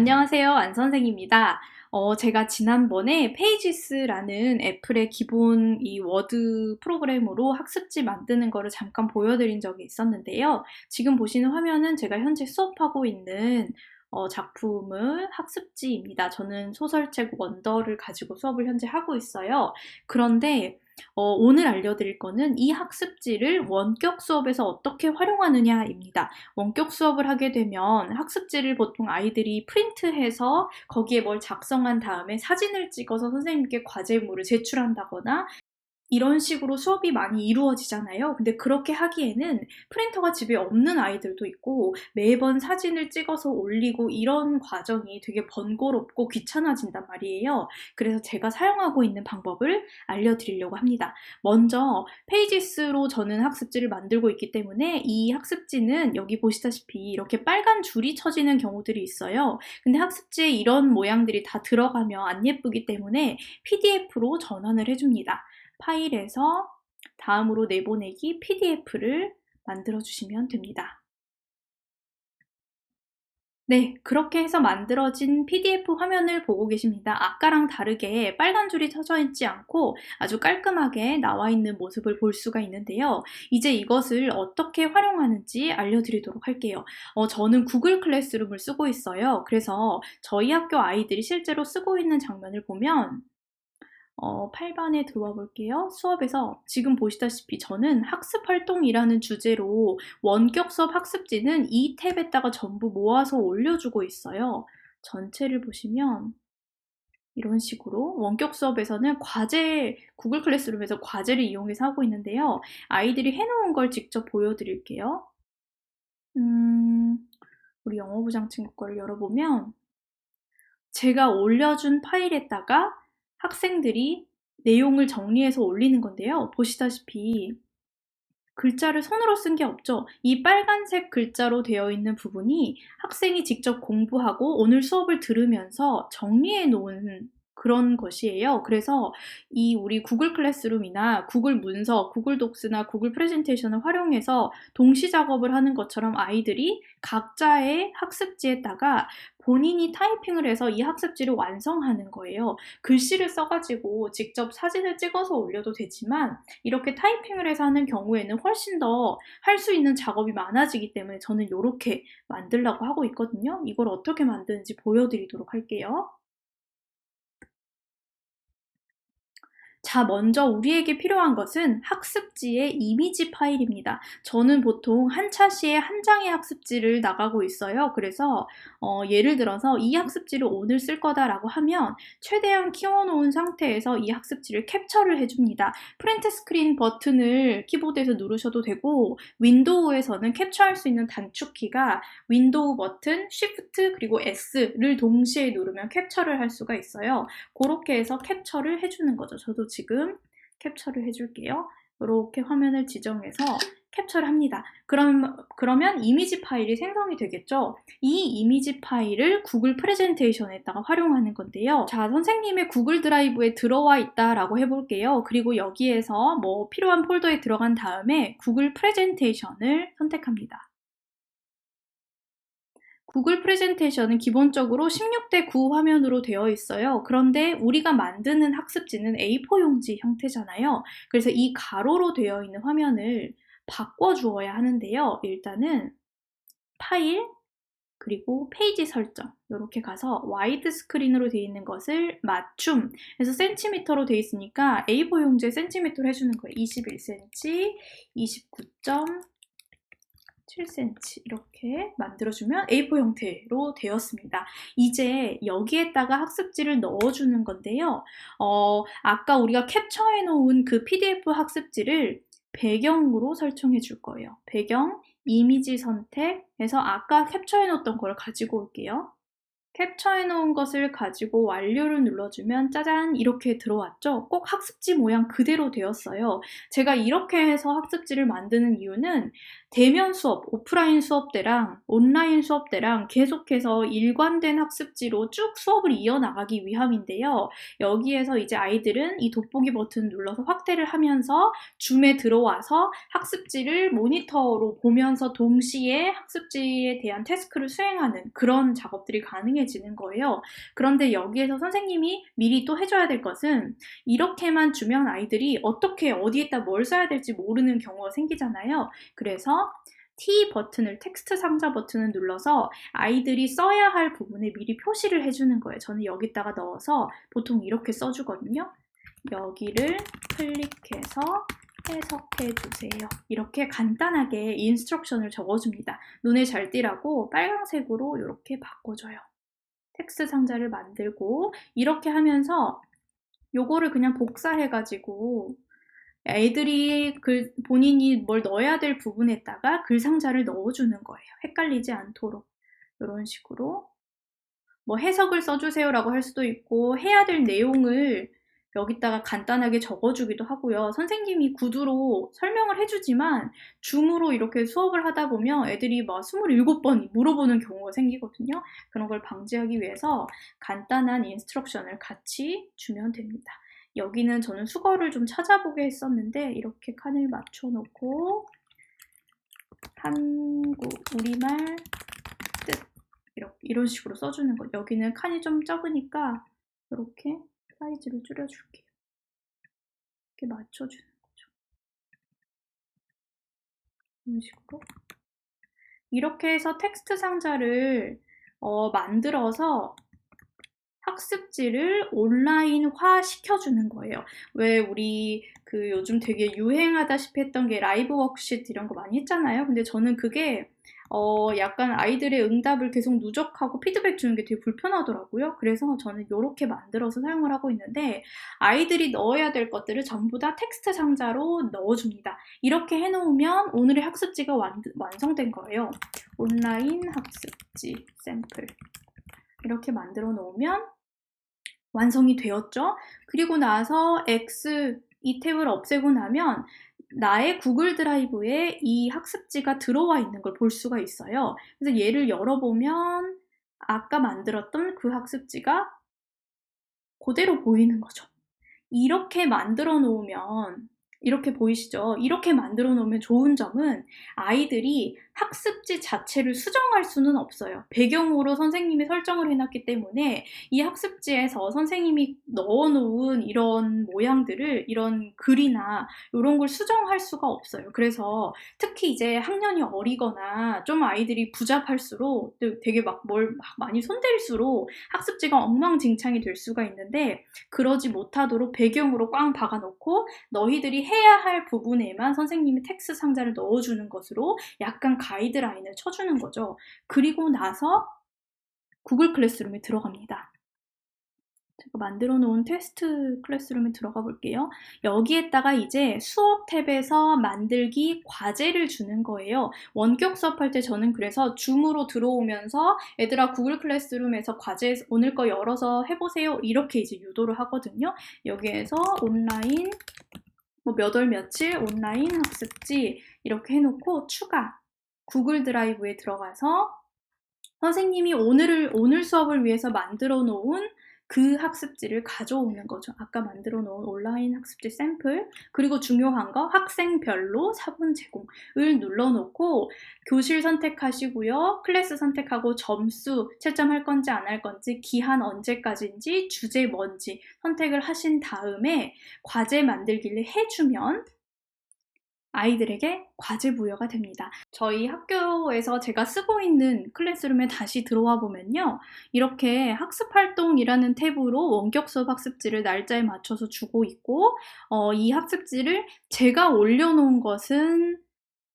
안녕하세요. 안 선생입니다. 제가 지난번에 페이지스라는 애플의 기본 이 워드 프로그램으로 학습지 만드는 거를 잠깐 보여드린 적이 있었는데요. 지금 보시는 화면은 제가 현재 수업하고 있는 작품의 학습지입니다. 저는 소설책 원더를 가지고 수업을 현재 하고 있어요. 그런데 오늘 알려드릴 거는 이 학습지를 원격 수업에서 어떻게 활용하느냐입니다. 원격 수업을 하게 되면 학습지를 보통 아이들이 프린트해서 거기에 뭘 작성한 다음에 사진을 찍어서 선생님께 과제물을 제출한다거나 이런 식으로 수업이 많이 이루어지잖아요. 근데 그렇게 하기에는 프린터가 집에 없는 아이들도 있고 매번 사진을 찍어서 올리고 이런 과정이 되게 번거롭고 귀찮아진단 말이에요. 그래서 제가 사용하고 있는 방법을 알려드리려고 합니다. 먼저 페이지스로 저는 학습지를 만들고 있기 때문에 이 학습지는 여기 보시다시피 이렇게 빨간 줄이 쳐지는 경우들이 있어요. 근데 학습지에 이런 모양들이 다 들어가면 안 예쁘기 때문에 PDF로 전환을 해줍니다. 파일에서 다음으로 내보내기 PDF를 만들어 주시면 됩니다. 네, 그렇게 해서 만들어진 PDF 화면을 보고 계십니다. 아까랑 다르게 빨간 줄이 쳐져 있지 않고 아주 깔끔하게 나와 있는 모습을 볼 수가 있는데요. 이제 이것을 어떻게 활용하는지 알려드리도록 할게요. 저는 구글 클래스룸을 쓰고 있어요. 그래서 저희 학교 아이들이 실제로 쓰고 있는 장면을 보면 8반에 들어와 볼게요. 수업에서 지금 보시다시피 저는 학습활동이라는 주제로 원격 수업 학습지는 이 탭에다가 전부 모아서 올려주고 있어요. 전체를 보시면 이런 식으로 원격 수업에서는 구글 클래스룸에서 과제를 이용해서 하고 있는데요. 아이들이 해놓은 걸 직접 보여드릴게요. 우리 영어부장 친구 거를 열어보면 제가 올려준 파일에다가 학생들이 내용을 정리해서 올리는 건데요. 보시다시피 글자를 손으로 쓴 게 없죠. 이 빨간색 글자로 되어 있는 부분이 학생이 직접 공부하고 오늘 수업을 들으면서 정리해 놓은 그런 것이에요. 그래서 이 우리 구글 클래스룸이나 구글 문서, 구글 독스나 구글 프레젠테이션을 활용해서 동시 작업을 하는 것처럼 아이들이 각자의 학습지에다가 본인이 타이핑을 해서 이 학습지를 완성하는 거예요. 글씨를 써가지고 직접 사진을 찍어서 올려도 되지만 이렇게 타이핑을 해서 하는 경우에는 훨씬 더 할 수 있는 작업이 많아지기 때문에 저는 이렇게 만들려고 하고 있거든요. 이걸 어떻게 만드는지 보여드리도록 할게요. 자, 먼저 우리에게 필요한 것은 학습지의 이미지 파일입니다. 저는 보통 한 차시에 한 장의 학습지를 나가고 있어요. 그래서 예를 들어서 이 학습지를 오늘 쓸 거다라고 하면 최대한 키워놓은 상태에서 이 학습지를 캡처를 해줍니다. 프린트 스크린 버튼을 키보드에서 누르셔도 되고 윈도우에서는 캡처할 수 있는 단축키가 윈도우 버튼, 쉬프트 그리고 S를 동시에 누르면 캡처를 할 수가 있어요. 그렇게 해서 캡처를 해주는 거죠. 저도 지금 캡처를 해줄게요. 이렇게 화면을 지정해서 캡처를 합니다. 그러면 이미지 파일이 생성이 되겠죠? 이 이미지 파일을 구글 프레젠테이션에다가 활용하는 건데요. 자, 선생님의 구글 드라이브에 들어와 있다라고 해볼게요. 그리고 여기에서 뭐 필요한 폴더에 들어간 다음에 구글 프레젠테이션을 선택합니다. 구글 프레젠테이션은 기본적으로 16:9 화면으로 되어 있어요. 그런데 우리가 만드는 학습지는 A4 용지 형태잖아요. 그래서 이 가로로 되어 있는 화면을 바꿔주어야 하는데요. 일단은 파일, 그리고 페이지 설정 이렇게 가서 와이드 스크린으로 되어 있는 것을 맞춤 해서 센티미터로 되어 있으니까 A4 용지에 센티미터로 해주는 거예요. 21cm, 29.7cm 이렇게 만들어주면 A4 형태로 되었습니다. 이제 여기에다가 학습지를 넣어주는 건데요. 아까 우리가 캡처해 놓은 그 PDF 학습지를 배경으로 설정해 줄 거예요. 배경, 이미지 선택해서 아까 캡처해 놓았던 걸 가지고 올게요. 캡처해 놓은 것을 가지고 완료를 눌러주면 짜잔 이렇게 들어왔죠? 꼭 학습지 모양 그대로 되었어요. 제가 이렇게 해서 학습지를 만드는 이유는 대면 수업, 오프라인 수업 때랑 온라인 수업 때랑 계속해서 일관된 학습지로 쭉 수업을 이어나가기 위함인데요. 여기에서 이제 아이들은 이 돋보기 버튼 눌러서 확대를 하면서 줌에 들어와서 학습지를 모니터로 보면서 동시에 학습지에 대한 태스크를 수행하는 그런 작업들이 가능해지는 거예요. 그런데 여기에서 선생님이 미리 또 해줘야 될 것은 이렇게만 주면 아이들이 어떻게 어디에다 뭘 써야 될지 모르는 경우가 생기잖아요. 그래서 T 버튼을, 텍스트 상자 버튼을 눌러서 아이들이 써야 할 부분에 미리 표시를 해주는 거예요. 저는 여기다가 넣어서 보통 이렇게 써주거든요. 여기를 클릭해서 해석해 주세요. 이렇게 간단하게 인스트럭션을 적어줍니다. 눈에 잘 띄라고 빨간색으로 이렇게 바꿔줘요. 텍스트 상자를 만들고 이렇게 하면서 요거를 그냥 복사해가지고 애들이 본인이 뭘 넣어야 될 부분에다가 글 상자를 넣어주는 거예요. 헷갈리지 않도록. 이런 식으로 뭐 해석을 써주세요라고 할 수도 있고 해야 될 내용을 여기다가 간단하게 적어주기도 하고요. 선생님이 구두로 설명을 해주지만 줌으로 이렇게 수업을 하다 보면 애들이 막 27번 물어보는 경우가 생기거든요. 그런 걸 방지하기 위해서 간단한 인스트럭션을 같이 주면 됩니다. 여기는 저는 수거를 좀 찾아보게 했었는데 이렇게 칸을 맞춰놓고 한국, 우리말, 뜻 이런 식으로 써주는 거. 여기는 칸이 좀 적으니까 이렇게 사이즈를 줄여줄게요. 이렇게 맞춰주는 거죠. 이런 식으로. 이렇게 해서 텍스트 상자를 만들어서 학습지를 온라인화 시켜주는 거예요. 왜 우리 요즘 되게 유행하다시피 했던 게 라이브 워크시트 이런 거 많이 했잖아요. 근데 저는 그게 약간 아이들의 응답을 계속 누적하고 피드백 주는 게 되게 불편하더라고요. 그래서 저는 이렇게 만들어서 사용을 하고 있는데 아이들이 넣어야 될 것들을 전부 다 텍스트 상자로 넣어줍니다. 이렇게 해놓으면 오늘의 학습지가 완성된 거예요. 온라인 학습지 샘플 이렇게 만들어 놓으면 완성이 되었죠. 그리고 나서 X 이 탭을 없애고 나면 나의 구글 드라이브에 이 학습지가 들어와 있는 걸 볼 수가 있어요. 그래서 얘를 열어보면 아까 만들었던 그 학습지가 그대로 보이는 거죠. 이렇게 만들어 놓으면 이렇게 보이시죠? 이렇게 만들어 놓으면 좋은 점은 아이들이 학습지 자체를 수정할 수는 없어요. 배경으로 선생님이 설정을 해놨기 때문에 이 학습지에서 선생님이 넣어놓은 이런 모양들을 이런 글이나 이런 걸 수정할 수가 없어요. 그래서 특히 이제 학년이 어리거나 좀 아이들이 부잡할수록 되게 막 뭘 많이 손댈수록 학습지가 엉망진창이 될 수가 있는데 그러지 못하도록 배경으로 꽝 박아놓고 너희들이 해야 할 부분에만 선생님이 텍스트 상자를 넣어주는 것으로 약간 가이드라인을 쳐주는 거죠. 그리고 나서 구글 클래스룸에 들어갑니다. 제가 만들어 놓은 테스트 클래스룸에 들어가 볼게요. 여기에다가 이제 수업 탭에서 만들기 과제를 주는 거예요. 원격 수업할 때 저는 그래서 줌으로 들어오면서 얘들아 구글 클래스룸에서 과제 오늘 거 열어서 해보세요. 이렇게 이제 유도를 하거든요. 여기에서 온라인 몇 월 며칠 온라인 학습지 이렇게 해놓고 추가 구글 드라이브에 들어가서 선생님이 오늘 수업을 위해서 만들어 놓은 그 학습지를 가져오는 거죠. 아까 만들어 놓은 온라인 학습지 샘플 그리고 중요한 거 학생별로 사본 제공을 눌러놓고 교실 선택하시고요. 클래스 선택하고 점수 채점할 건지 안 할 건지 기한 언제까지인지 주제 뭔지 선택을 하신 다음에 과제 만들기를 해주면 아이들에게 과제 부여가 됩니다. 저희 학교에서 제가 쓰고 있는 클래스룸에 다시 들어와 보면요. 이렇게 학습활동이라는 탭으로 원격 수업 학습지를 날짜에 맞춰서 주고 있고 이 학습지를 제가 올려놓은 것은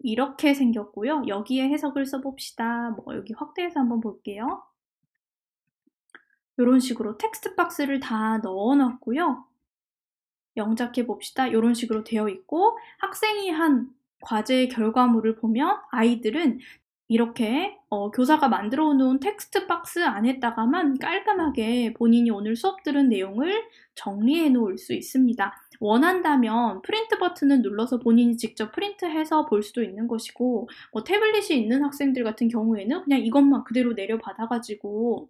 이렇게 생겼고요. 여기에 해석을 써봅시다. 여기 확대해서 한번 볼게요. 이런 식으로 텍스트 박스를 다 넣어놨고요. 영작해 봅시다. 이런 식으로 되어 있고 학생이 한 과제 결과물을 보면 아이들은 이렇게 교사가 만들어 놓은 텍스트 박스 안에다가만 깔끔하게 본인이 오늘 수업 들은 내용을 정리해 놓을 수 있습니다. 원한다면 프린트 버튼을 눌러서 본인이 직접 프린트해서 볼 수도 있는 것이고, 태블릿이 있는 학생들 같은 경우에는 그냥 이것만 그대로 내려받아가지고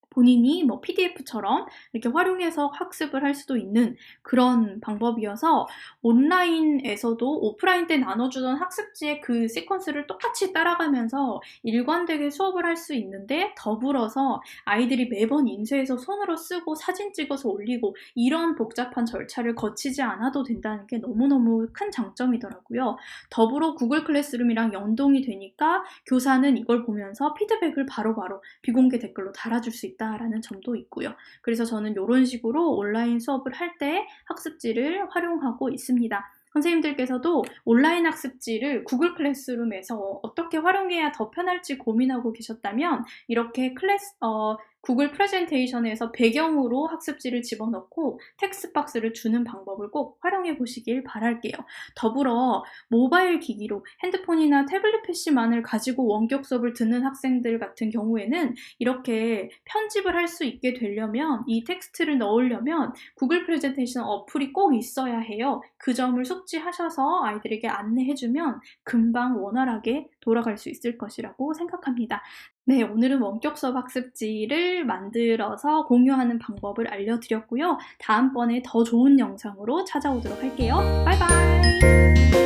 본인이 PDF처럼 이렇게 활용해서 학습을 할 수도 있는 그런 방법이어서, 온라인에서도 오프라인 때 나눠주던 학습지의 그 시퀀스를 똑같이 따라가면서 일관되게 수업을 할 수 있는데, 더불어서 아이들이 매번 인쇄해서 손으로 쓰고 사진 찍어서 올리고 이런 복잡한 절차를 거치지 않아도 된다는 게 너무너무 큰 장점이더라고요. 더불어 구글 클래스룸이랑 연동이 되니까 교사는 이걸 보면서 피드백을 바로바로 비공개 댓글로 달아줄 수 있다라는 점도 있고요. 그래서 저는 이런 식으로 온라인 수업을 할 때 학습지를 활용하고 있습니다. 선생님들께서도 온라인 학습지를 구글 클래스룸에서 어떻게 활용해야 더 편할지 고민하고 계셨다면, 이렇게 구글 프레젠테이션에서 배경으로 학습지를 집어넣고 텍스트 박스를 주는 방법을 꼭 활용해 보시길 바랄게요. 더불어 모바일 기기로 핸드폰이나 태블릿 PC만을 가지고 원격 수업을 듣는 학생들 같은 경우에는 이렇게 편집을 할 수 있게 되려면, 이 텍스트를 넣으려면 구글 프레젠테이션 어플이 꼭 있어야 해요. 그 점을 숙지하셔서 아이들에게 안내해주면 금방 원활하게 돌아갈 수 있을 것이라고 생각합니다. 네, 오늘은 원격 수업 학습지를 만들어서 공유하는 방법을 알려드렸고요. 다음번에 더 좋은 영상으로 찾아오도록 할게요. 바이바이!